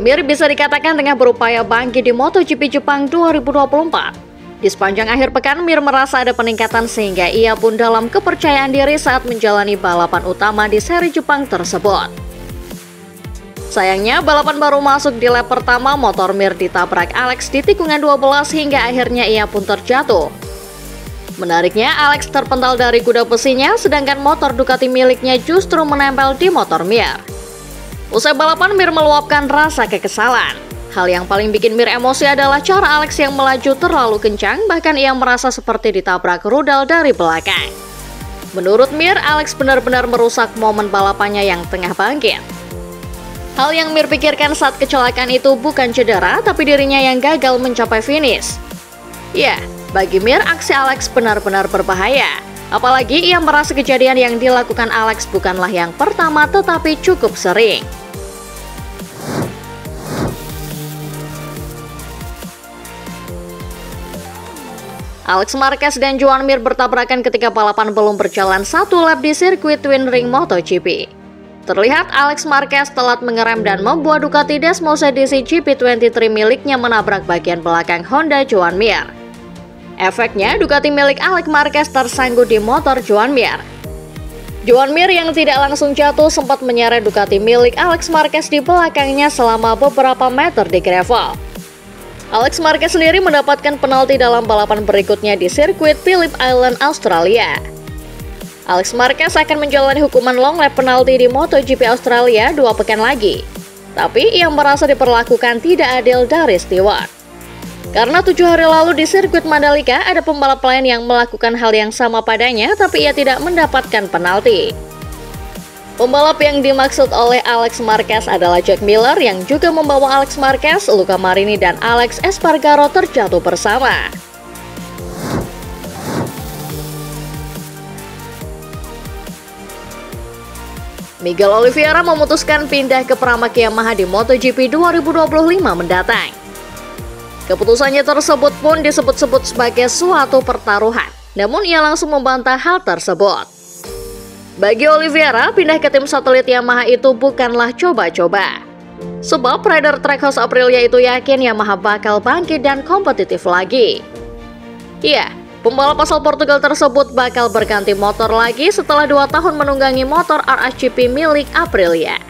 Mir bisa dikatakan tengah berupaya bangkit di MotoGP Jepang 2024. Di sepanjang akhir pekan, Mir merasa ada peningkatan sehingga ia pun dalam kepercayaan diri saat menjalani balapan utama di seri Jepang tersebut. Sayangnya, balapan baru masuk di lap pertama, motor Mir ditabrak Alex di tikungan 12 hingga akhirnya ia pun terjatuh. Menariknya, Alex terpental dari kuda besinya, sedangkan motor Ducati miliknya justru menempel di motor Mir. Usai balapan, Mir meluapkan rasa kekesalan. Hal yang paling bikin Mir emosi adalah cara Alex yang melaju terlalu kencang, bahkan ia merasa seperti ditabrak rudal dari belakang. Menurut Mir, Alex benar-benar merusak momen balapannya yang tengah bangkit. Hal yang Mir pikirkan saat kecelakaan itu bukan cedera, tapi dirinya yang gagal mencapai finish. Ya, bagi Mir, aksi Alex benar-benar berbahaya. Apalagi ia merasa kejadian yang dilakukan Alex bukanlah yang pertama tetapi cukup sering. Alex Marquez dan Joan Mir bertabrakan ketika balapan belum berjalan satu lap di sirkuit Twin Ring MotoGP. Terlihat Alex Marquez telat mengerem dan membuat Ducati Desmos edisi GP23 miliknya menabrak bagian belakang Honda Joan Mir. Efeknya, Ducati milik Alex Marquez tersangkut di motor Joan Mir. Joan Mir yang tidak langsung jatuh sempat menyeret Ducati milik Alex Marquez di belakangnya selama beberapa meter di gravel. Alex Marquez sendiri mendapatkan penalti dalam balapan berikutnya di sirkuit Phillip Island, Australia. Alex Marquez akan menjalani hukuman long lap penalti di MotoGP Australia 2 pekan lagi. Tapi ia merasa diperlakukan tidak adil dari steward. Karena 7 hari lalu di sirkuit Mandalika ada pembalap lain yang melakukan hal yang sama padanya, tapi ia tidak mendapatkan penalti. Pembalap yang dimaksud oleh Alex Marquez adalah Jack Miller yang juga membawa Alex Marquez, Luca Marini, dan Alex Espargaro terjatuh bersama. Miguel Oliveira memutuskan pindah ke Pramac Yamaha di MotoGP 2025 mendatang. Keputusannya tersebut pun disebut-sebut sebagai suatu pertaruhan, namun ia langsung membantah hal tersebut. Bagi Oliveira, pindah ke tim satelit Yamaha itu bukanlah coba-coba. Sebab rider Trackhouse Aprilia itu yakin Yamaha bakal bangkit dan kompetitif lagi. Iya, pembalap asal Portugal tersebut bakal berganti motor lagi setelah 2 tahun menunggangi motor RSGP milik Aprilia.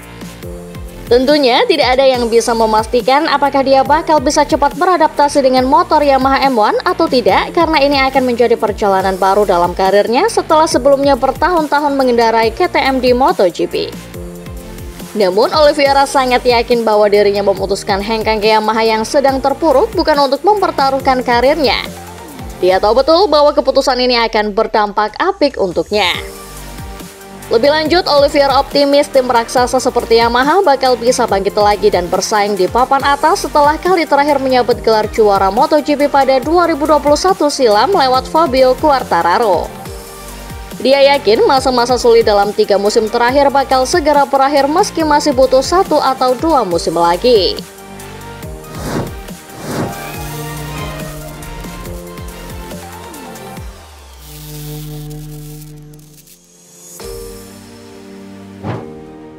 Tentunya tidak ada yang bisa memastikan apakah dia bakal bisa cepat beradaptasi dengan motor Yamaha M1 atau tidak, karena ini akan menjadi perjalanan baru dalam karirnya setelah sebelumnya bertahun-tahun mengendarai KTM di MotoGP. Namun Oliveira sangat yakin bahwa dirinya memutuskan hengkang ke Yamaha yang sedang terpuruk bukan untuk mempertaruhkan karirnya. Dia tahu betul bahwa keputusan ini akan berdampak apik untuknya. Lebih lanjut, Oliveira optimis tim raksasa seperti Yamaha bakal bisa bangkit lagi dan bersaing di papan atas setelah kali terakhir menyabet gelar juara MotoGP pada 2021 silam lewat Fabio Quartararo. Dia yakin masa-masa sulit dalam 3 musim terakhir bakal segera berakhir meski masih butuh 1 atau 2 musim lagi.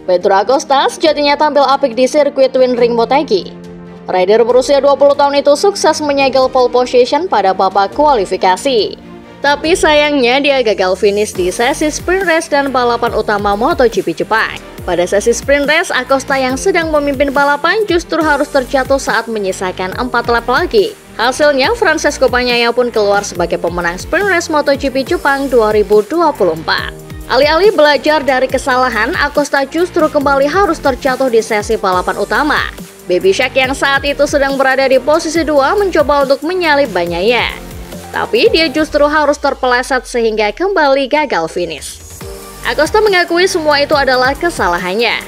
Pedro Acosta sejatinya tampil apik di sirkuit Twin Ring Motegi. Rider berusia 20 tahun itu sukses menyegel pole position pada babak kualifikasi. Tapi sayangnya dia gagal finish di sesi sprint race dan balapan utama MotoGP Jepang. Pada sesi sprint race, Acosta yang sedang memimpin balapan justru harus terjatuh saat menyisakan 4 lap lagi. Hasilnya, Francesco Bagnaia pun keluar sebagai pemenang sprint race MotoGP Jepang 2024. Alih-alih belajar dari kesalahan, Acosta justru kembali harus terjatuh di sesi balapan utama. Baby Shark yang saat itu sedang berada di posisi 2 mencoba untuk menyalip Bagnaia. Tapi dia justru harus terpeleset sehingga kembali gagal finish. Acosta mengakui semua itu adalah kesalahannya.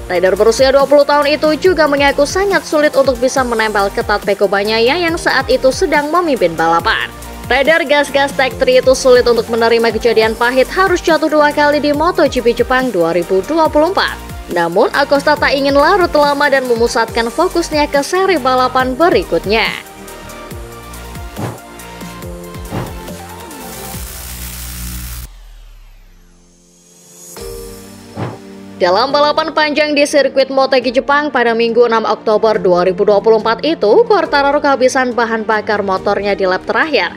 Rider berusia 20 tahun itu juga mengaku sangat sulit untuk bisa menempel ketat Pecco Bagnaia yang saat itu sedang memimpin balapan. Rider gas-gas Tech 3 itu sulit untuk menerima kejadian pahit harus jatuh 2 kali di MotoGP Jepang 2024. Namun Acosta tak ingin larut lama dan memusatkan fokusnya ke seri balapan berikutnya. Dalam balapan panjang di sirkuit Motegi Jepang pada Minggu 6 Oktober 2024 itu, Quartararo kehabisan bahan bakar motornya di lap terakhir.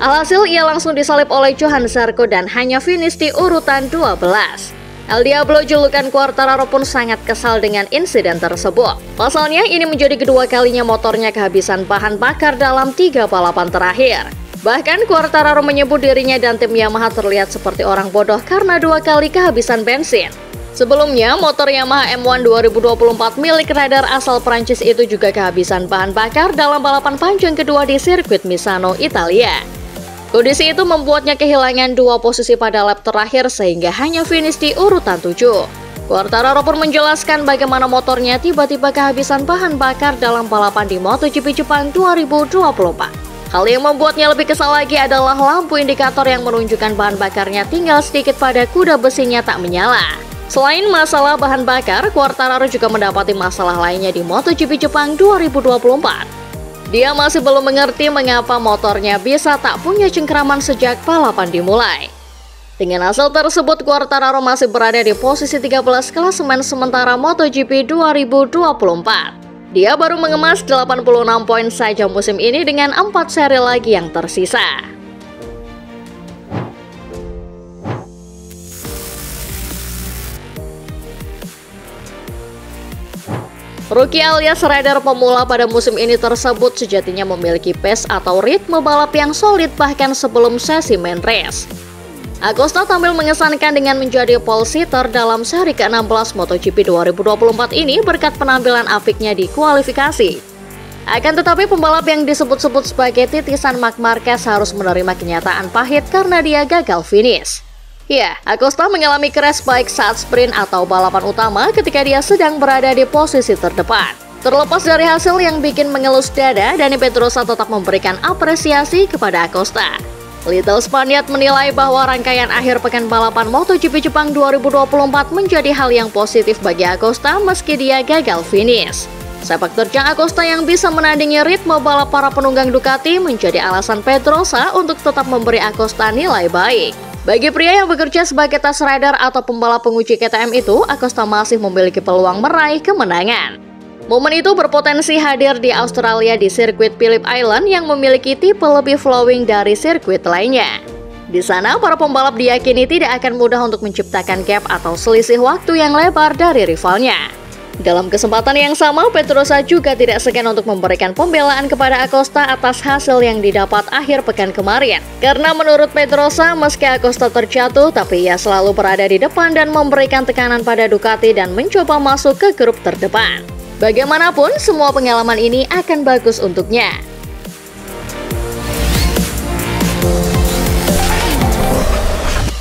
Alhasil ia langsung disalip oleh Johann Zarco dan hanya finish di urutan 12. El Diablo julukan Quartararo pun sangat kesal dengan insiden tersebut. Pasalnya ini menjadi kedua kalinya motornya kehabisan bahan bakar dalam 3 balapan terakhir. Bahkan Quartararo menyebut dirinya dan tim Yamaha terlihat seperti orang bodoh karena 2 kali kehabisan bensin. Sebelumnya, motor Yamaha M1 2024 milik rider asal Prancis itu juga kehabisan bahan bakar dalam balapan panjang kedua di sirkuit Misano, Italia. Kondisi itu membuatnya kehilangan 2 posisi pada lap terakhir sehingga hanya finish di urutan 7. Quartararo pun menjelaskan bagaimana motornya tiba-tiba kehabisan bahan bakar dalam balapan di MotoGP Jepang 2024. Hal yang membuatnya lebih kesal lagi adalah lampu indikator yang menunjukkan bahan bakarnya tinggal sedikit pada kuda besinya tak menyala. Selain masalah bahan bakar, Quartararo juga mendapati masalah lainnya di MotoGP Jepang 2024. Dia masih belum mengerti mengapa motornya bisa tak punya cengkraman sejak balapan dimulai. Dengan hasil tersebut, Quartararo masih berada di posisi 13 klasemen sementara MotoGP 2024. Dia baru mengemas 86 poin saja musim ini dengan 4 seri lagi yang tersisa. Rookie alias rider pemula pada musim ini tersebut sejatinya memiliki pace atau ritme balap yang solid bahkan sebelum sesi main race. Acosta tampil mengesankan dengan menjadi pole sitter dalam seri ke-16 MotoGP 2024 ini berkat penampilan afiknya di kualifikasi. Akan tetapi pembalap yang disebut-sebut sebagai titisan Marc Marquez harus menerima kenyataan pahit karena dia gagal finish. Ya, Acosta mengalami crash baik saat sprint atau balapan utama ketika dia sedang berada di posisi terdepan. Terlepas dari hasil yang bikin mengelus dada, Dani Pedrosa tetap memberikan apresiasi kepada Acosta. Little Spaniard menilai bahwa rangkaian akhir pekan balapan MotoGP Jepang 2024 menjadi hal yang positif bagi Acosta meski dia gagal finish. Sepak terjang Acosta yang bisa menandingi ritme balap para penunggang Ducati menjadi alasan Pedrosa untuk tetap memberi Acosta nilai baik. Bagi pria yang bekerja sebagai test rider atau pembalap penguji KTM itu, Acosta masih memiliki peluang meraih kemenangan. Momen itu berpotensi hadir di Australia di sirkuit Phillip Island yang memiliki tipe lebih flowing dari sirkuit lainnya. Di sana, para pembalap diyakini tidak akan mudah untuk menciptakan gap atau selisih waktu yang lebar dari rivalnya. Dalam kesempatan yang sama, Pedrosa juga tidak segan untuk memberikan pembelaan kepada Acosta atas hasil yang didapat akhir pekan kemarin. Karena menurut Pedrosa, meski Acosta terjatuh, tapi ia selalu berada di depan dan memberikan tekanan pada Ducati dan mencoba masuk ke grup terdepan. Bagaimanapun, semua pengalaman ini akan bagus untuknya.